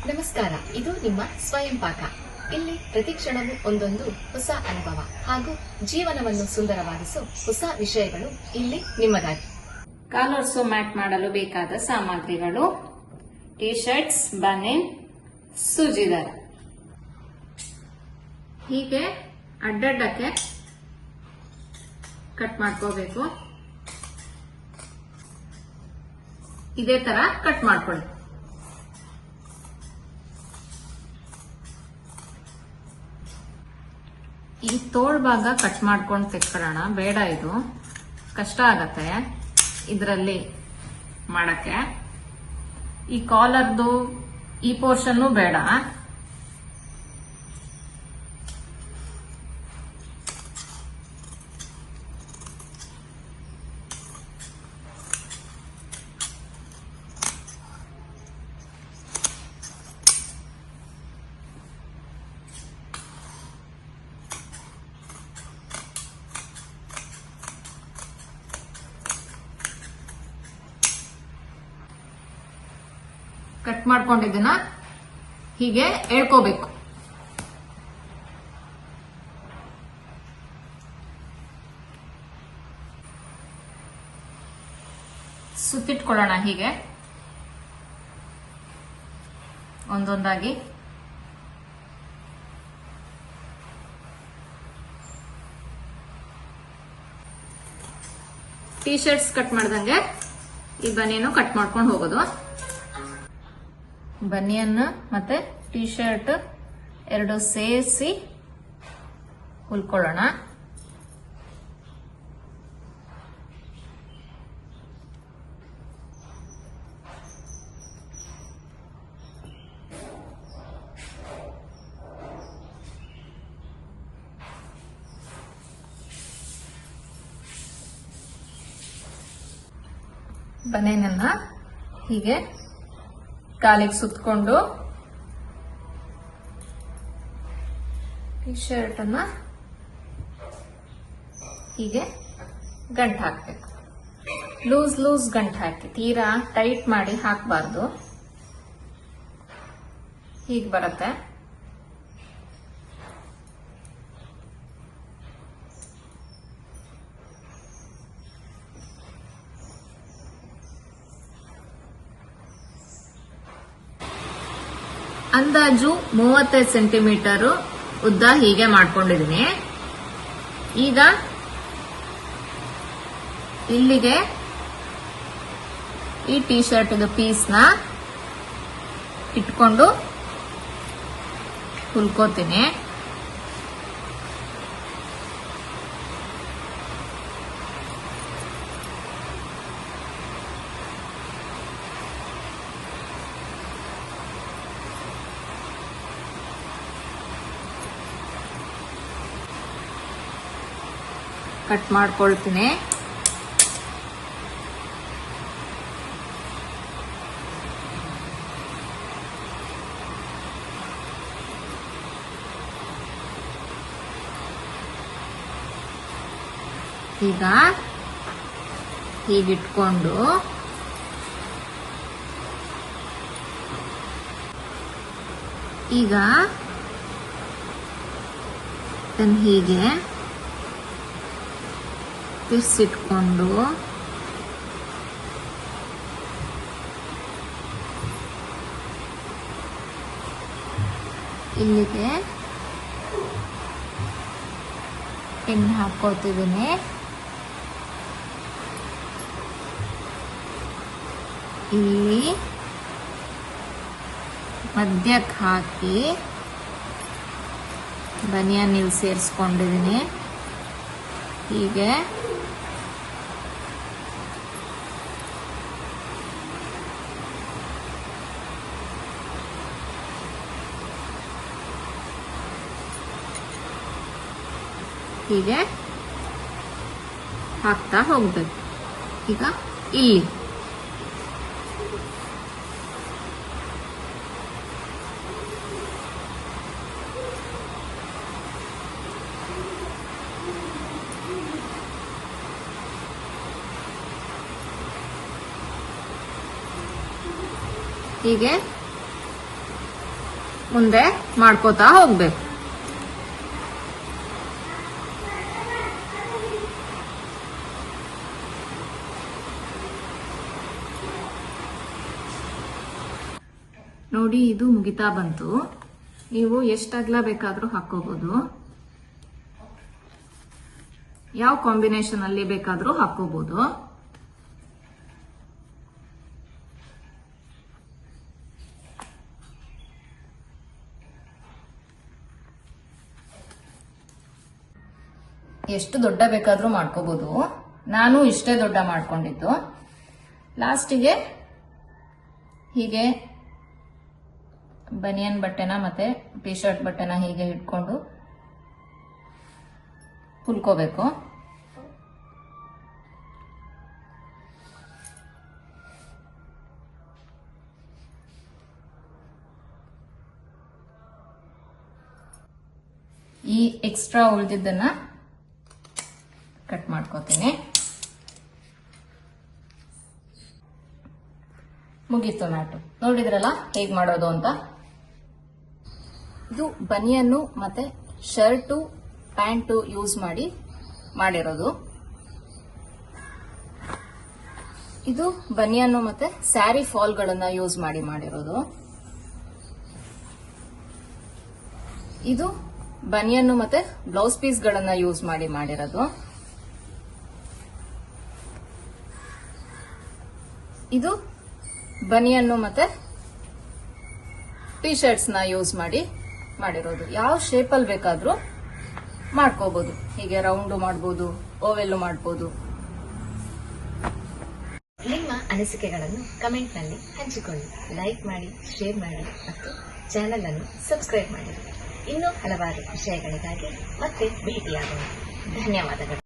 ನಮಸ್ಕಾರ, ಇದು ನಿಮ್ಮ ಸ್ವಯಂ ಪಾಕ. ಇಲ್ಲಿ ಪ್ರತಿ ಕ್ಷಣವೂ ಒಂದೊಂದು ಹೊಸ ಅನುಭವ ಹಾಗೂ ಜೀವನವನ್ನು ಸುಂದರವಾಗಿಸೋ ಹೊಸ ವಿಷಯಗಳು ಇಲ್ಲಿ ನಿಮ್ಮದಾಗಿ. ಕಾಲರ್ಸೋ ಮ್ಯಾಟ್ ಮಾಡಲು ಬೇಕಾದ ಸಾಮಗ್ರಿಗಳು: ಟಿ ಶರ್ಟ್ಸ್, ಬನಿಯನ್, ಸೂಜಿ ದಾರ. ಹೀಗೆ ಅಡ್ಡಡ್ಡಕ್ಕೆ ಕಟ್ ಮಾಡ್ಕೋಬೇಕು. ಇದೇ ತರ ಕಟ್ ಮಾಡ್ಕೊಳ್ಳಿ. ಈ ತೋಳ್ ಭಾಗ ಕಟ್ ಮಾಡ್ಕೊಂಡು ತೆಕ್ಕೊಳ್ಳೋಣ. ಬೇಡ, ಇದು ಕಷ್ಟ ಆಗತ್ತೆ ಇದರಲ್ಲಿ ಮಾಡಕ್ಕೆ. ಈ ಕಾಲರ್ದು ಈ ಪೋರ್ಷನ್ ಬೇಡ. ಕಟ್ ಮಾಡ್ಕೊಂಡಿದ್ದನ್ನ ಹೀಗೆ ಎಳ್ಕೋಬೇಕು. ಸುತ್ತಿಟ್ಕೊಳ್ಳೋಣ ಹೀಗೆ ಒಂದೊಂದಾಗಿ. ಟಿ ಶರ್ಟ್ಸ್ ಕಟ್ ಮಾಡ್ದಂಗೆ ಈ ಬನಿಯನ್ನು ಕಟ್ ಮಾಡ್ಕೊಂಡು ಹೋಗೋದು. ಬನಿಯನ್ ಮತ್ತೆ ಟಿ ಶರ್ಟ್ ಎರಡು ಸೇರಿಸಿ ಹೊಲ್ಕೊಳ್ಳೋಣ. ಬನಿಯನ್ನ ಹೀಗೆ ಕಾಲಿಗೆ ಸುತ್ತಕೊಂಡು ಟಿ ಶರ್ಟ್ ಅನ್ನ ಹೀಗೆ ಗಂಟು ಹಾಕ್ಬೇಕು. ಲೂಸ್ ಲೂಸ್ ಗಂಟು ಹಾಕಿ, ತೀರಾ ಟೈಟ್ ಮಾಡಿ ಹಾಕಬಾರ್ದು. ಹೀಗೆ ಬರುತ್ತೆ. ಅಂದಾಜು 35 ಸೆಂಟಿಮೀಟರ್ ಉದ್ದ ಹೀಗೆ ಮಾಡ್ಕೊಂಡಿದ್ದೀನಿ. ಈಗ ಇಲ್ಲಿಗೆ ಈ ಟಿ ಶರ್ಟ್ ಪೀಸ್ನ ಇಟ್ಕೊಂಡು ಹುಲ್ಕೋತೀನಿ. ಕಟ್ ಮಾಡ್ಕೊಳ್ತೀನಿ. ಈಗ ಹೀಗಿಟ್ಕೊಂಡು ಈಗ ಹೀಗೆ ತಿರ್ಸಿಟ್ಕೊಂಡು ಇಲ್ಲಿಗೆ ಎಣ್ಣೆ ಹಾಕೋತಿದ್ದೀನಿ. ಇಲ್ಲಿ ಮಧ್ಯಕ್ಕೆ ಹಾಕಿ ಬನಿಯನ್ ಇಲ್ಲಿ ಸೇರಿಸ್ಕೊಂಡಿದ್ದೀನಿ. ಹೀಗೆ ಹೀಗೆ ಹಾಕ್ತಾ ಹೋಗ್ಬೇಕು. ಈಗ ಇಲ್ಲಿ ಹೀಗೆ ಮುಂದೆ ಮಾಡ್ಕೋತಾ ಹೋಗ್ಬೇಕು. ನೋಡಿ, ಇದು ಮುಗಿತಾ ಬಂತು. ನೀವು ಎಷ್ಟು ಅಗಲ ಬೇಕಾದ್ರೂ ಹಾಕೋಬಹುದು, ಯಾವ ಕಾಂಬಿನೇಷನ್ ಅಲ್ಲಿ ಬೇಕಾದ್ರೂ ಹಾಕೋಬಹುದು. ಎಷ್ಟು ದೊಡ್ಡ ಬೇಕಾದ್ರೂ ಮಾಡ್ಕೋಬಹುದು. ನಾನು ಇಷ್ಟೇ ದೊಡ್ಡ ಮಾಡ್ಕೊಂಡಿದ್ದು. ಲಾಸ್ಟಿಗೆ ಹೀಗೆ ಬನಿಯನ್ ಬಟ್ಟೆನ ಮತ್ತೆ ಟಿ ಶರ್ಟ್ ಬಟ್ಟೆನ ಹೀಗೆ ಇಟ್ಕೊಂಡು ಕುಲ್ಕೋಬೇಕು. ಈ ಎಕ್ಸ್ಟ್ರಾ ಉಳಿದಿದ್ದನ್ನ ಕಟ್ ಮಾಡ್ಕೋತೀನಿ. ಮುಗೀತು ಮ್ಯಾಟು. ನೋಡಿದ್ರಲ್ಲ ಹೇಗ್ ಮಾಡೋದು ಅಂತ. ಇದು ಬನಿಯನ್ನು ಮತ್ತೆ ಶರ್ಟು ಪ್ಯಾಂಟು ಯೂಸ್ ಮಾಡಿರೋದು. ಇದು ಬನಿಯನ್ನು ಮತ್ತೆ ಸ್ಯಾರಿ ಫಾಲ್ಗಳನ್ನ ಯೂಸ್ ಮಾಡಿರೋದು. ಇದು ಬನಿಯನ್ನು ಮತ್ತೆ ಬ್ಲೌಸ್ ಪೀಸ್ ಗಳನ್ನ ಯೂಸ್ ಮಾಡಿರೋದು. ಇದು ಬನಿಯನ್ನು ಮತ್ತೆ ಟಿ ಶರ್ಟ್ಸ್ ನ ಯೂಸ್ ಮಾಡಿರೋದು. ಯಾವ ಶೇಪ್ ಅಲ್ಲಿ ಬೇಕಾದ್ರೂ ಮಾಡ್ಕೋಬಹುದು. ಹೀಗೆ ರೌಂಡ್ ಮಾಡಬಹುದು, ಓವೆಲ್ ಮಾಡಬಹುದು. ನಿಮ್ಮ ಅನಿಸಿಕೆಗಳನ್ನು ಕಮೆಂಟ್ ನಲ್ಲಿ ಹಂಚಿಕೊಳ್ಳಿ. ಲೈಕ್ ಮಾಡಿ, ಶೇರ್ ಮಾಡಿ ಮತ್ತು ಚಾನೆಲ್ ಅನ್ನು ಸಬ್ಸ್ಕ್ರೈಬ್ ಮಾಡಿ. ಇನ್ನೂ ಹಲವಾರು ವಿಷಯಗಳಿಗಾಗಿ ಮತ್ತೆ ಭೇಟಿಯಾಗೋಣ. ಧನ್ಯವಾದಗಳು.